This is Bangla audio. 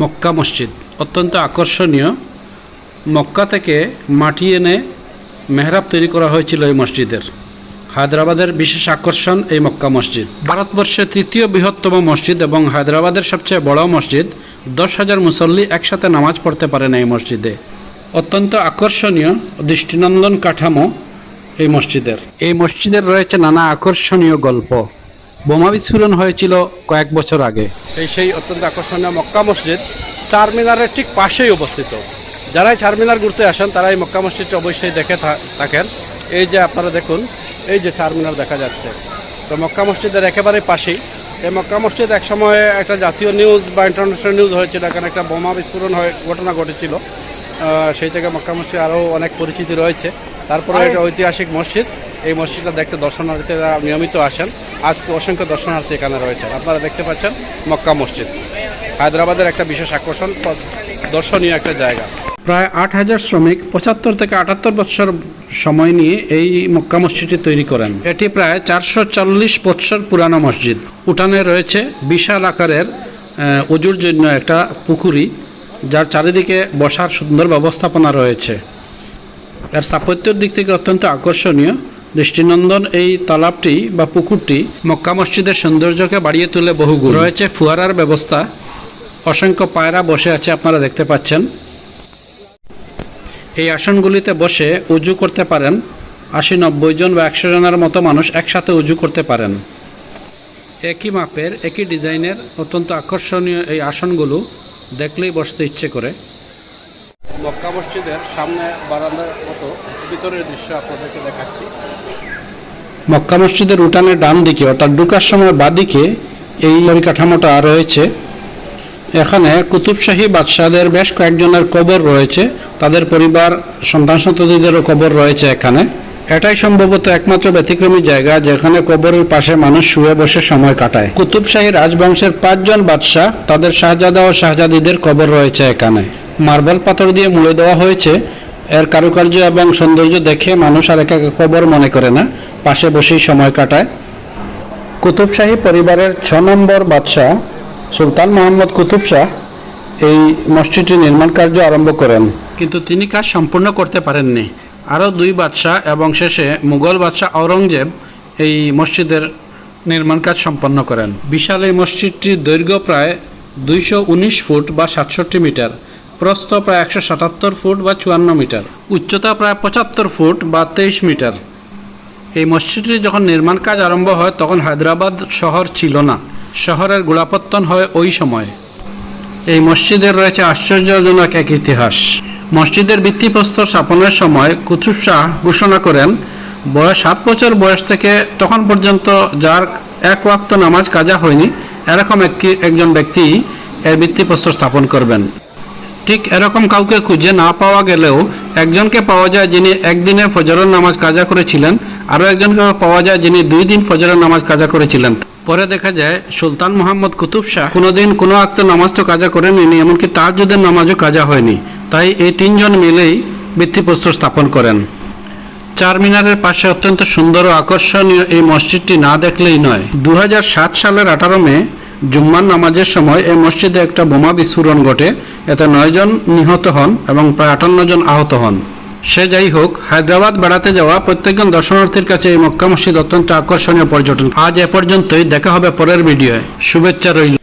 মক্কা মসজিদ অত্যন্ত আকর্ষণীয়। মক্কা থেকে মাটি এনে মেহরাব তৈরি করা হয়েছিল এই মসজিদের। হায়দ্রাবাদের বিশেষ আকর্ষণ এই মক্কা মসজিদ। ভারতবর্ষের তৃতীয় বৃহত্তম মসজিদ এবং হায়দ্রাবাদের সবচেয়ে বড় মসজিদ। 10,000 মুসল্লি একসাথে নামাজ পড়তে পারেন এই মসজিদে। অত্যন্ত আকর্ষণীয় দৃষ্টিনন্দন কাঠামো এই মসজিদের। এই মসজিদের রয়েছে নানা আকর্ষণীয় গল্প। বোমা বিস্ফোরণ হয়েছিল কয়েক বছর আগে। সেই অত্যন্ত আকর্ষণীয় মক্কা মসজিদ চারমিনারের ঠিক পাশেই অবস্থিত। যারাই চারমিনার ঘুরতে আসেন তারা এই মক্কা মসজিদটা অবশ্যই দেখে থাকেন। এই যে আপনারা দেখুন, এই যে চারমিনার দেখা যাচ্ছে, তো মক্কা মসজিদের একেবারে পাশেই এই মক্কা মসজিদ। একসময় একটা জাতীয় নিউজ বা ইন্টারন্যাশনাল নিউজ হয়েছিল, এখানে একটা বোমা বিস্ফোরণ ঘটনা ঘটেছিল। সেই থেকে মক্কা মসজিদ আরও অনেক পরিচিতি রয়েছে। তারপরে এটা ঐতিহাসিক মসজিদ। এই মসজিদটা দেখতে দর্শনার্থীরা নিয়মিত আসেন। আজকে অসংখ্য দর্শনার্থী এখানে রয়েছে। আপনারা দেখতে পাচ্ছেন মক্কা মসজিদ হায়দ্রাবাদের একটা বিশেষ আকর্ষণ, দর্শনীয় একটা জায়গা। প্রায় 8,000 শ্রমিক 75 থেকে 78 বছর সময় নিয়ে এই মক্কা মসজিদটি তৈরি করেন। এটি প্রায় 440 বছর পুরানো মসজিদ। উঠানে রয়েছে বিশাল আকারের উজুর জন্য একটা পুকুরি, যার চারিদিকে বসার সুন্দর ব্যবস্থাপনা রয়েছে। এর স্থাপত্যের দিক থেকে অত্যন্ত আকর্ষণীয়। দৃষ্টিনন্দন এই তালাবটি বা পুকুরটি মক্কা মসজিদের সৌন্দর্যকে বাড়িয়ে তোলে বহুগুণ। রয়েছে ফুয়ারার ব্যবস্থা, অসংখ্য পায়রা বসে আছে আপনারা দেখতে পাচ্ছেন। এই আসনগুলিতে বসে উজু করতে পারেন। 80-90 জন বা 100 জনের মতো মানুষ একসাথে উজু করতে পারেন। একই মাপের একই ডিজাইনের অত্যন্ত আকর্ষণীয় এই আসনগুলো দেখলেই বসতে ইচ্ছে করে। মক্কা মসজিদের সামনে বারান্দার মতো ভিতরের দৃশ্য আপনাদেরকে দেখাচ্ছি। মক্কা মসজিদের উঠানের ডান দিকে অর্থাৎ ঢোকার সময় বাঁদিকে এই পরিকাঠামোটা রয়েছে। এখানে কুতুবশাহী বাদশাহদের বেশ কয়েকজনের কবর রয়েছে, তাদের পরিবার সন্তান সন্ততিদেরও কবর রয়েছে এখানে। এটাই সম্ভবত একমাত্র ব্যতিক্রমী জায়গা যেখানে কবরের পাশে মানুষ শুয়ে বসে সময় কাটায়। কুতুবশাহী রাজবংশের 5 জন বাদশাহ, তাদের শাহজাদা ও শাহজাদিদের কবর রয়েছে এখানে। মার্বেল পাথর দিয়ে মুড়ে দেওয়া হয়েছে। এর কারুকার্য এবং সৌন্দর্য দেখে মানুষ আর একে কবর মনে করে না, পাশে বসেই সময় কাটায়। কুতুবশাহী পরিবারের 6 নম্বর বাদশাহ সুলতান মোহাম্মদ কুতুব শাহ এই মসজিদটি নির্মাণ কার্য আরম্ভ করেন, কিন্তু তিনি কাজ সম্পূর্ণ করতে পারেননি। আরও 2 বাদশাহ এবং শেষে মুঘল বাদশাহ আওরঙ্গজেব এই মসজিদের নির্মাণ কাজ সম্পন্ন করেন। বিশাল এই মসজিদটির দৈর্ঘ্য প্রায় 219 ফুট বা 67 মিটার, প্রস্থ প্রায় 177 ফুট বা 54 মিটার, উচ্চতা প্রায় 75 ফুট বা 23 মিটার। এই মসজিদটি যখন নির্মাণ কাজ আরম্ভ হয় তখন হায়দ্রাবাদ শহর ছিল না। শহরের গোড়াপত্তন হয় ওই সময়। এই মসজিদের রয়েছে আশ্চর্যজনক এক ইতিহাস। মসজিদের ভিত্তিপ্রস্তর স্থাপনের সময় কুতুব শাহ ঘোষণা করেন 7 বছর বয়স থেকে তখন পর্যন্ত যার এক ওয়াক্ত নামাজ কাজা হয়নি এরকম একজন ব্যক্তি এর ভিত্তিপ্রস্তর স্থাপন করবেন। ঠিক এরকম কাউকে খুঁজে না পাওয়া গেলেও একজনকে পাওয়া যায় যিনি একদিনে ফজরের নামাজ কাজা করেছিলেন, আরও একজনকে পাওয়া যায় যিনি 2 দিন ফজরের নামাজ কাজা করেছিলেন। পরে দেখা যায় সুলতান মোহাম্মদ কুতুব শাহ কোনোদিন কোনো ওয়াক্ত নামাজ তো কাজা করেননি, এমনকি তাহাজ্জুদের নামাজও কাজা হয়নি। তাই এই 3 জন মিলেই ভিত্তিপ্রস্তর স্থাপন করেন। চারমিনারের পাশে অত্যন্ত সুন্দর ও আকর্ষণীয় এই মসজিদটি না দেখলেই নয়। 2007 সালের 18 মে জুম্মার নামাজের সময় এই মসজিদে একটা বোমা বিস্ফোরণ ঘটে। এতে 9 জন নিহত হন এবং প্রায় 58 জন আহত হন। সে যাই হোক, হায়দ্রাবাদ বেড়াতে যাওয়া প্রত্যেকজন দর্শনার্থীর কাছে এই মক্কা মসজিদ অত্যন্ত আকর্ষণীয় পর্যটন। আজ এ পর্যন্তই, দেখা হবে পরের ভিডিওয়ে। শুভেচ্ছা রইল।